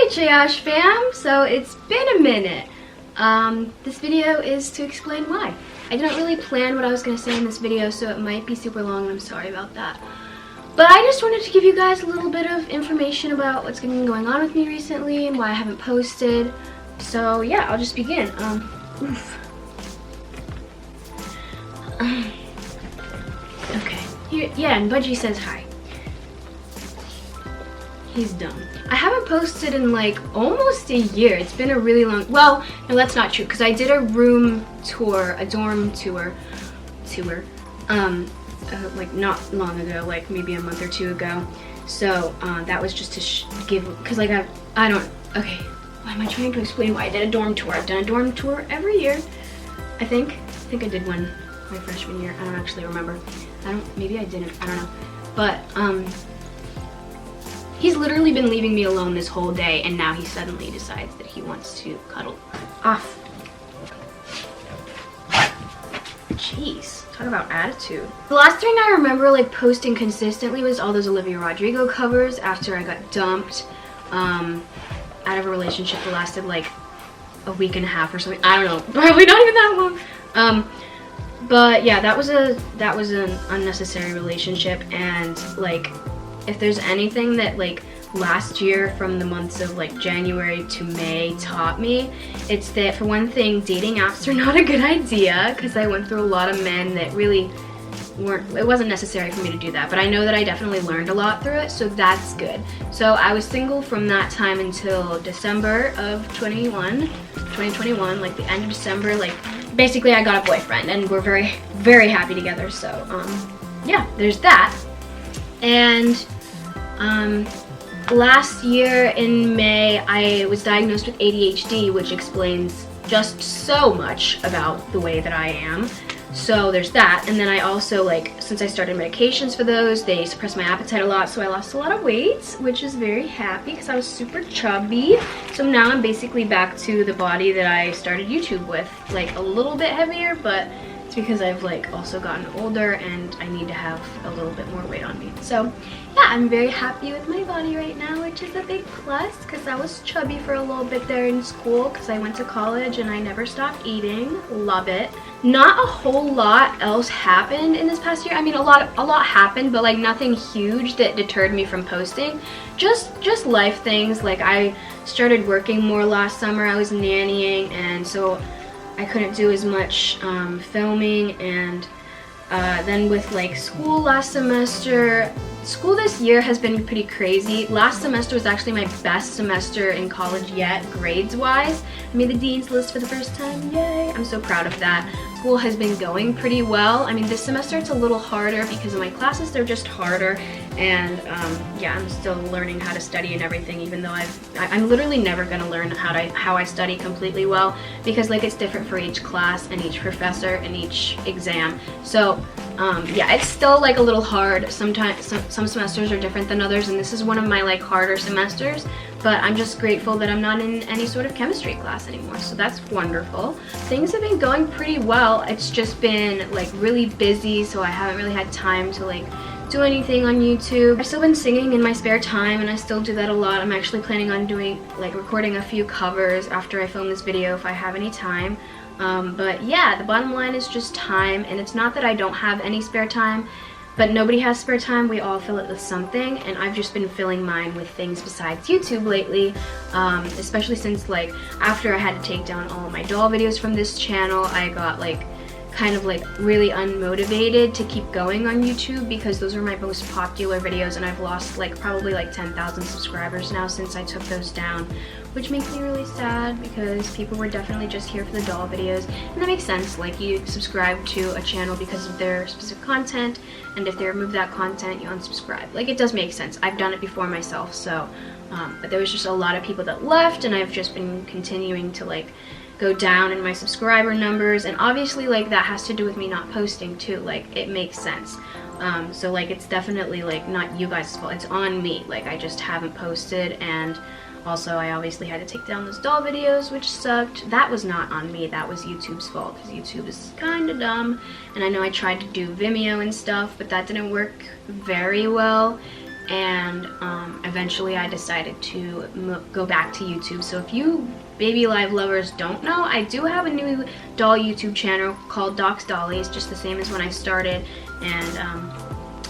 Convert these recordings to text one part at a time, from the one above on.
Hi Triage fam! So it's been a minute. This video is to explain why. I didn't really plan what I was going to say in this video, so it might be super long and I'm sorry about that. But I just wanted to give you guys a little bit of information about what's been going on with me recently and why I haven't posted. So yeah, I'll just begin. Okay. Here, yeah, and Budgie says hi. He's dumb. I haven't posted in like almost a year. It's been a really long, well, no, that's not true, because I did a room tour, a dorm tour, like not long ago, like maybe a month or two ago. So that was just to give, because like I don't, okay, why am I trying to explain why I did a dorm tour? I've done a dorm tour every year, I think I did one my freshman year. I don't actually remember. Maybe I didn't, I don't know. But he's literally been leaving me alone this whole day, and now he suddenly decides that he wants to cuddle. Off. Jeez, talk about attitude. The last thing I remember like posting consistently was all those Olivia Rodrigo covers after I got dumped out of a relationship that lasted like a week and a half or something. I don't know, probably not even that long. But yeah, that was an unnecessary relationship, and like, if there's anything that like last year from the months of like January to May taught me, it's that for one thing, dating apps are not a good idea, because I went through a lot of men that really weren't, it wasn't necessary for me to do that, but I know that I definitely learned a lot through it, so that's good. So I was single from that time until December of 2021, like the end of December, like basically I got a boyfriend and we're very, very happy together. So yeah, there's that. And last year in May, I was diagnosed with ADHD, which explains just so much about the way that I am. So there's that. And then I also, like, since I started medications for those, they suppressed my appetite a lot, so I lost a lot of weight, which is very happy because I was super chubby. So now I'm basically back to the body that I started YouTube with, like a little bit heavier, but it's because I've like also gotten older and I need to have a little bit more weight on me. So yeah, I'm very happy with my body right now, which is a big plus, because I was chubby for a little bit there in school because I went to college and I never stopped eating. Love it. Not a whole lot else happened in this past year. I mean, a lot happened, but like nothing huge that deterred me from posting. Just life things. Like I started working more last summer. I was nannying, and so I couldn't do as much filming, and then with like school last semester, school this year has been pretty crazy. Last semester was actually my best semester in college yet, grades wise. I made the dean's list for the first time, yay! I'm so proud of that. School has been going pretty well. I mean, this semester it's a little harder because of my classes, they're just harder, and yeah, I'm still learning how to study and everything, even though I'm literally never gonna learn how I study completely well, because like it's different for each class and each professor and each exam. So yeah, it's still like a little hard. Sometimes some semesters are different than others, and this is one of my like harder semesters, but I'm just grateful that I'm not in any sort of chemistry class anymore, so that's wonderful. Things have been going pretty well. It's just been like really busy, so I haven't really had time to like do anything on YouTube. I've still been singing in my spare time, and I still do that a lot. I'm actually planning on doing like recording a few covers after I film this video if I have any time. But yeah, the bottom line is just time, and it's not that I don't have any spare time, but nobody has spare time. We all fill it with something, and I've just been filling mine with things besides YouTube lately, especially since like after I had to take down all of my doll videos from this channel, I got like kind of like really unmotivated to keep going on YouTube, because those were my most popular videos, and I've lost like probably like 10,000 subscribers now since I took those down, which makes me really sad because people were definitely just here for the doll videos, and that makes sense. Like, you subscribe to a channel because of their specific content, and if they remove that content, you unsubscribe. Like, it does make sense. I've done it before myself, so but there was just a lot of people that left, and I've just been continuing to like go down in my subscriber numbers, and obviously like that has to do with me not posting too. Like, it makes sense. So like it's definitely like not you guys' fault, it's on me. Like, I just haven't posted, and also I obviously had to take down those doll videos, which sucked. That was not on me, that was YouTube's fault, because YouTube is kind of dumb, and I know I tried to do Vimeo and stuff, but that didn't work very well. and eventually I decided to go back to YouTube. So if you Baby Alive lovers don't know, I do have a new doll YouTube channel called Docs Dollies, just the same as when I started, and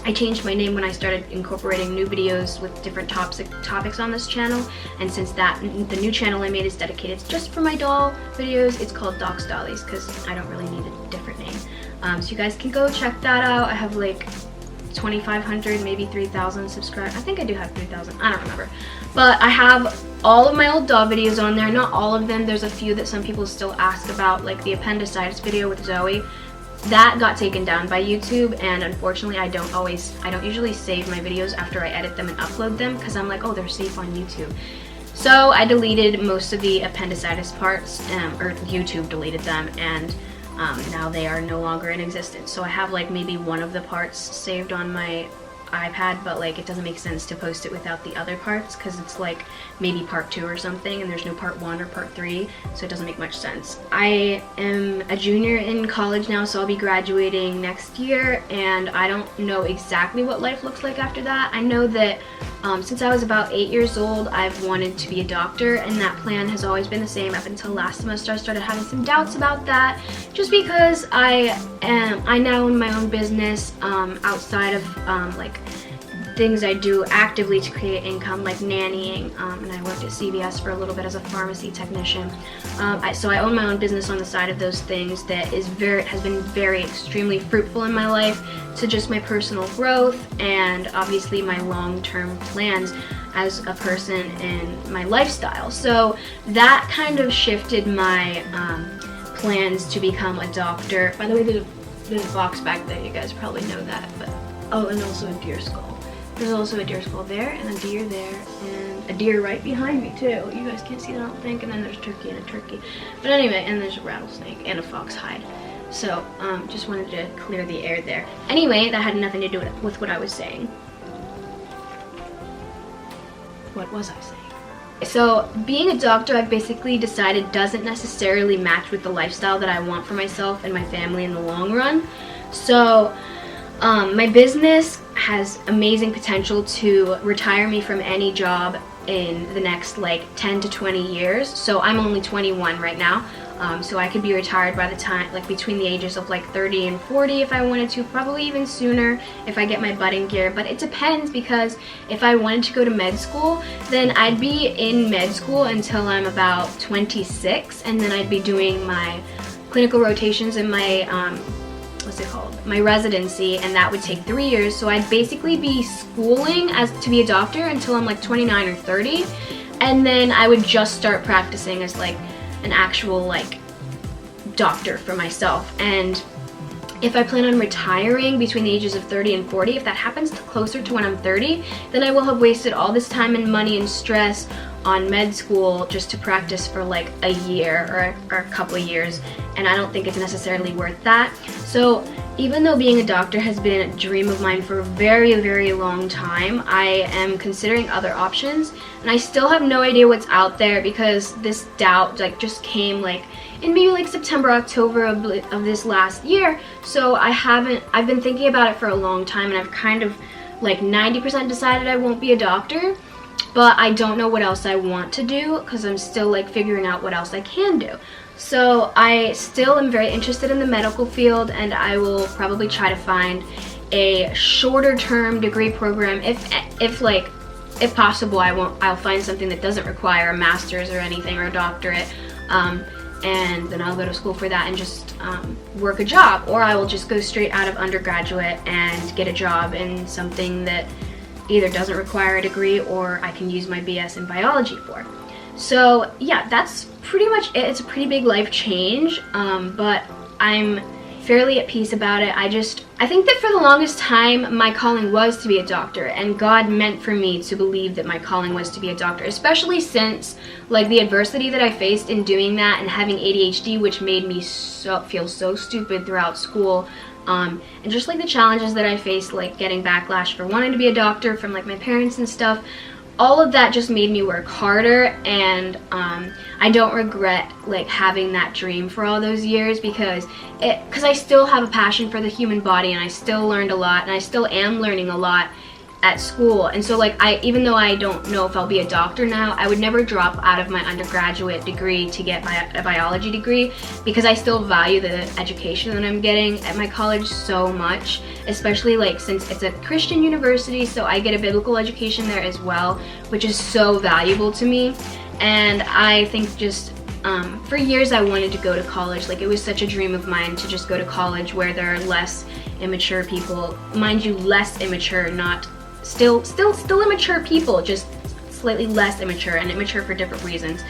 I changed my name when I started incorporating new videos with different topics on this channel, and since the new channel I made is dedicated just for my doll videos, it's called Docs Dollies because I don't really need a different name. So you guys can go check that out. I have like 2,500, maybe 3,000 subscribers. I think I do have 3,000, I don't remember. But I have all of my old doll videos on there, not all of them. There's a few that some people still ask about, like the appendicitis video with Zoe. That got taken down by YouTube, and unfortunately I don't usually save my videos after I edit them and upload them because I'm like, oh, they're safe on YouTube. So I deleted most of the appendicitis parts, or YouTube deleted them, and now they are no longer in existence. So I have like maybe one of the parts saved on my iPad, but like it doesn't make sense to post it without the other parts because it's like maybe part 2 or something, and there's no part 1 or part 3, so it doesn't make much sense. I am a junior in college now, so I'll be graduating next year, and I don't know exactly what life looks like after that. I know that since I was about 8 years old, I've wanted to be a doctor, and that plan has always been the same up until last semester. I started having some doubts about that, just because I now own my own business outside of like things I do actively to create income, like nannying, and I worked at CVS for a little bit as a pharmacy technician. So I own my own business on the side of those things that has been very extremely fruitful in my life, to just my personal growth and obviously my long-term plans as a person in my lifestyle. So that kind of shifted my plans to become a doctor. By the way, there's a box back there, you guys probably know that, but oh, and also a deer skull. There's also a deer skull there, and a deer there, and a deer right behind me too. You guys can't see that, I don't think. And then there's turkey and a turkey. But anyway, and there's a rattlesnake and a fox hide. So just wanted to clear the air there. Anyway, that had nothing to do with what I was saying. What was I saying? So being a doctor, I've basically decided, doesn't necessarily match with the lifestyle that I want for myself and my family in the long run. So my business has amazing potential to retire me from any job in the next like 10 to 20 years. So I'm only 21 right now. So I could be retired by the time, like between the ages of like 30 and 40 if I wanted to, probably even sooner if I get my butt in gear. But it depends, because if I wanted to go to med school, then I'd be in med school until I'm about 26, and then I'd be doing my clinical rotations in my my residency, and that would take 3 years. So I'd basically be schooling to be a doctor until I'm like 29 or 30, and then I would just start practicing as like an actual like doctor for myself. And if I plan on retiring between the ages of 30 and 40, if that happens closer to when I'm 30, then I will have wasted all this time and money and stress on med school just to practice for like a year or a couple of years, and I don't think it's necessarily worth that. So even though being a doctor has been a dream of mine for a very, very long time, I am considering other options, and I still have no idea what's out there, because this doubt like just came like in maybe like September, October of this last year. So I've been thinking about it for a long time, and I've kind of like 90% decided I won't be a doctor, but I don't know what else I want to do, because I'm still like figuring out what else I can do. So I still am very interested in the medical field, and I will probably try to find a shorter term degree program. If possible, I'll find something that doesn't require a master's or anything, or a doctorate, and then I'll go to school for that and just work a job, or I will just go straight out of undergraduate and get a job in something that either doesn't require a degree or I can use my BS in biology for. So yeah, that's pretty much it. It's a pretty big life change, but I'm fairly at peace about it. I think that for the longest time my calling was to be a doctor, and God meant for me to believe that my calling was to be a doctor, especially since like the adversity that I faced in doing that and having ADHD, which made me feel so stupid throughout school. And just like the challenges that I faced, like getting backlash for wanting to be a doctor from like my parents and stuff, all of that just made me work harder, and I don't regret like having that dream for all those years, because I still have a passion for the human body, and I still learned a lot, and I still am learning a lot at school. And so like even though I don't know if I'll be a doctor now, I would never drop out of my undergraduate degree to get a biology degree, because I still value the education that I'm getting at my college so much, especially like since it's a Christian university, so I get a biblical education there as well, which is so valuable to me. And I think just for years I wanted to go to college. Like, it was such a dream of mine to just go to college where there are less immature people, mind you, less immature, not still immature people, just slightly less immature, and immature for different reasons.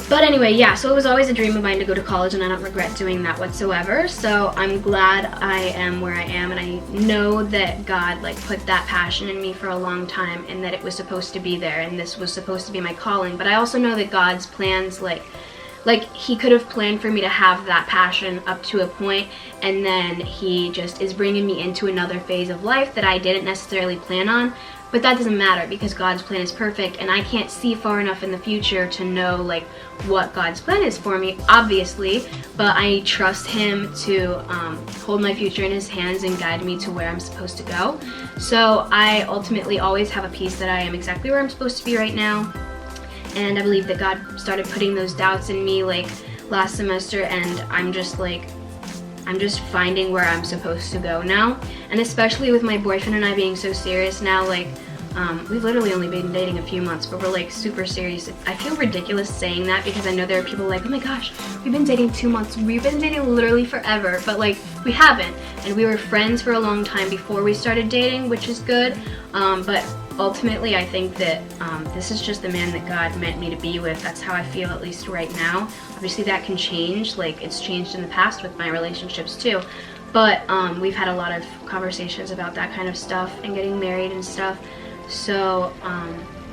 But anyway, yeah, so it was always a dream of mine to go to college, and I don't regret doing that whatsoever. So I'm glad I am where I am, and I know that God like put that passion in me for a long time, and that it was supposed to be there, and this was supposed to be my calling. But I also know that God's plans, like he could have planned for me to have that passion up to a point, and then he just is bringing me into another phase of life that I didn't necessarily plan on. But that doesn't matter, because God's plan is perfect, and I can't see far enough in the future to know like what God's plan is for me, obviously, but I trust him to hold my future in his hands and guide me to where I'm supposed to go. So I ultimately always have a peace that I am exactly where I'm supposed to be right now. And I believe that God started putting those doubts in me like last semester, and I'm just finding where I'm supposed to go now. And especially with my boyfriend and I being so serious now, like we've literally only been dating a few months, but we're like super serious. I feel ridiculous saying that, because I know there are people like, oh my gosh, we've been dating 2 months. We've been dating literally forever, but like we haven't. And we were friends for a long time before we started dating, which is good. But ultimately, I think that this is just the man that God meant me to be with. That's how I feel, at least right now. Obviously that can change, like it's changed in the past with my relationships too. But we've had a lot of conversations about that kind of stuff and getting married and stuff. So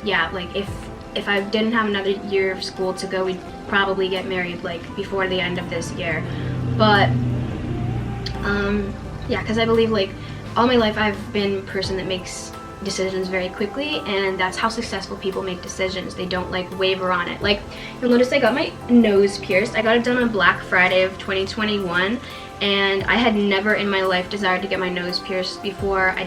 yeah, like if I didn't have another year of school to go, we'd probably get married like before the end of this year. But yeah, because I believe like all my life I've been a person that makes decisions very quickly, and that's how successful people make decisions. They don't like waver on it. Like, you'll notice I got my nose pierced. I got it done on Black Friday of 2021, and I had never in my life desired to get my nose pierced before. I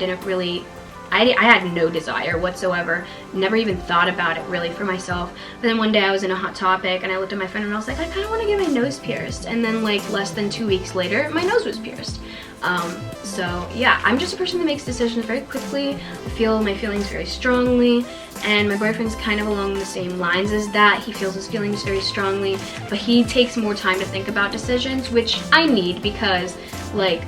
had no desire whatsoever, never even thought about it really for myself. But then one day I was in a Hot Topic and I looked at my friend and I was like, I kind of want to get my nose pierced. And then like less than 2 weeks later, my nose was pierced. So yeah, I'm just a person that makes decisions very quickly. I feel my feelings very strongly, and my boyfriend's kind of along the same lines as that. He feels his feelings very strongly, but he takes more time to think about decisions, which I need, because like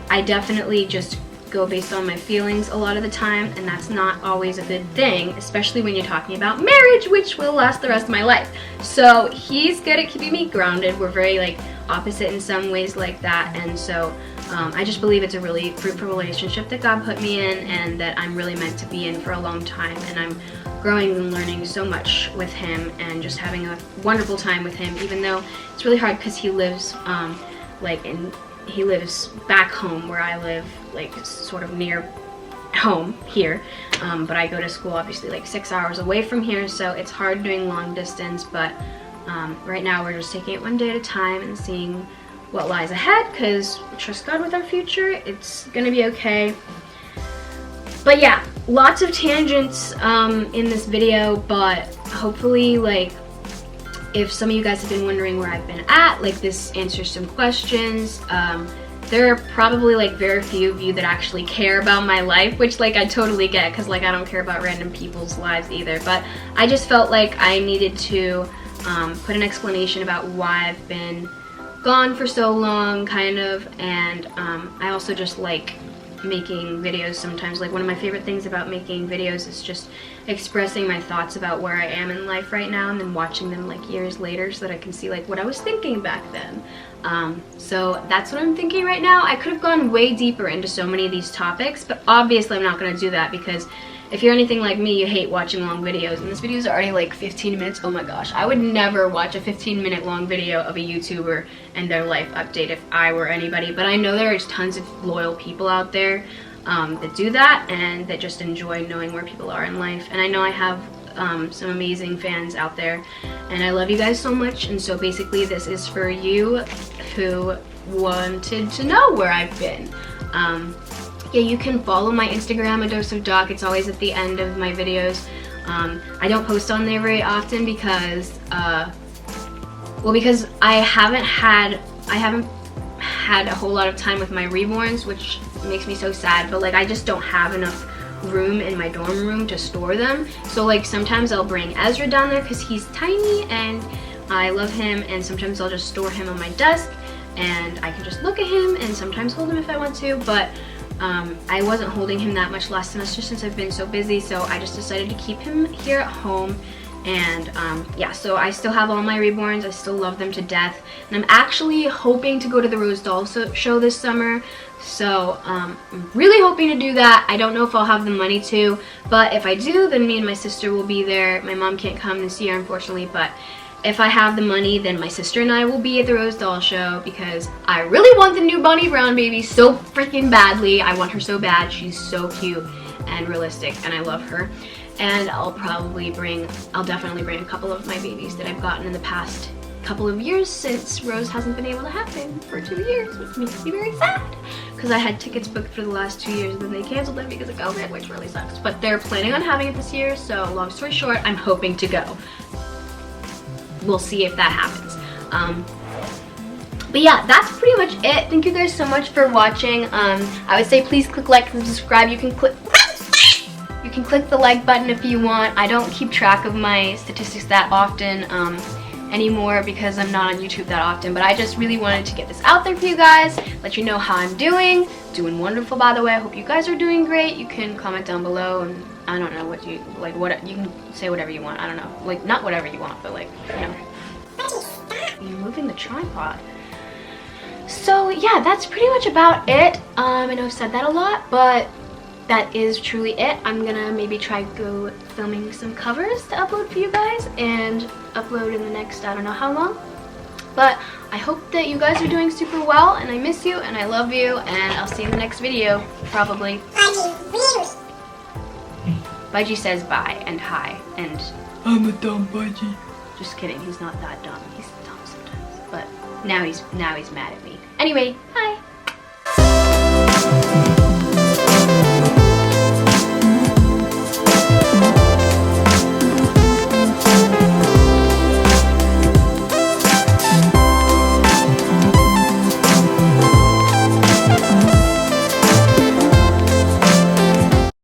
I definitely just go based on my feelings a lot of the time, and that's not always a good thing, especially when you're talking about marriage, which will last the rest of my life. So he's good at keeping me grounded. We're very like opposite in some ways like that, and so I just believe it's a really fruitful relationship that God put me in, and that I'm really meant to be in for a long time, and I'm growing and learning so much with him, and just having a wonderful time with him, even though it's really hard because he lives he lives back home where I live, like sort of near home here, but I go to school obviously like 6 hours away from here, so it's hard doing long distance. But right now we're just taking it one day at a time and seeing what lies ahead, because we trust God with our future. It's gonna be okay. But yeah, lots of tangents in this video, but hopefully, like, if some of you guys have been wondering where I've been at, like, this answers some questions. There are probably like very few of you that actually care about my life, which like I totally get, because like I don't care about random people's lives either. But I just felt like I needed to put an explanation about why I've been gone for so long, kind of. And I also just like making videos sometimes. Like, one of my favorite things about making videos is just expressing my thoughts about where I am in life right now, and then watching them like years later so that I can see like what I was thinking back then. So that's what I'm thinking right now. I could have gone way deeper into so many of these topics, but obviously I'm not going to do that, because if you're anything like me, you hate watching long videos, and this video is already like 15 minutes. Oh my gosh, I would never watch a 15-minute long video of a YouTuber and their life update if I were anybody, but I know there is tons of loyal people out there that do that, and that just enjoy knowing where people are in life. And I know I have some amazing fans out there, and I love you guys so much. And so basically this is for you who wanted to know where I've been. yeah, you can follow my Instagram, A Dose of Doc. It's always at the end of my videos. I don't post on there very often because, because I haven't had a whole lot of time with my reborns, which makes me so sad, but like I just don't have enough room in my dorm room to store them. So like sometimes I'll bring Ezra down there because he's tiny and I love him, and sometimes I'll just store him on my desk and I can just look at him and sometimes hold him if I want to, but I wasn't holding him that much last semester since I've been so busy, so I just decided to keep him here at home. And yeah, so I still have all my reborns. I still love them to death. And I'm actually hoping to go to the Rose Doll show this summer. So I'm really hoping to do that. I don't know if I'll have the money to, but if I do, then me and my sister will be there. My mom can't come this year, unfortunately, but if I have the money, then my sister and I will be at the Rose Doll show because I really want the new Bonnie Brown baby so freaking badly. I want her so bad. She's so cute and realistic, and I love her. And I'll definitely bring a couple of my babies that I've gotten in the past couple of years since Rose hasn't been able to happen for 2 years, which makes me very sad because I had tickets booked for the last 2 years and then they canceled them because of COVID, which really sucks. But they're planning on having it this year, so long story short, I'm hoping to go. We'll see if that happens. But yeah, that's pretty much it. Thank you guys so much for watching. I would say please click like and subscribe. You can click the like button if you want. I don't keep track of my statistics that often anymore because I'm not on YouTube that often, but I just really wanted to get this out there for you guys, let you know how I'm doing. Doing wonderful, by the way. I hope you guys are doing great. You can comment down below, and I don't know what you like. What you can say whatever you want. I don't know, like not whatever you want, but like, you know. You're moving the tripod. So yeah, that's pretty much about it. I know I've said that a lot, but that is truly it. I'm gonna maybe try go filming some covers to upload for you guys and upload in the next I don't know how long. But I hope that you guys are doing super well, and I miss you and I love you, and I'll see you in the next video, probably. Budgie says bye and hi, and I'm a dumb Budgie. Just kidding, he's not that dumb. He's dumb sometimes, but now he's mad at me. Anyway, bye.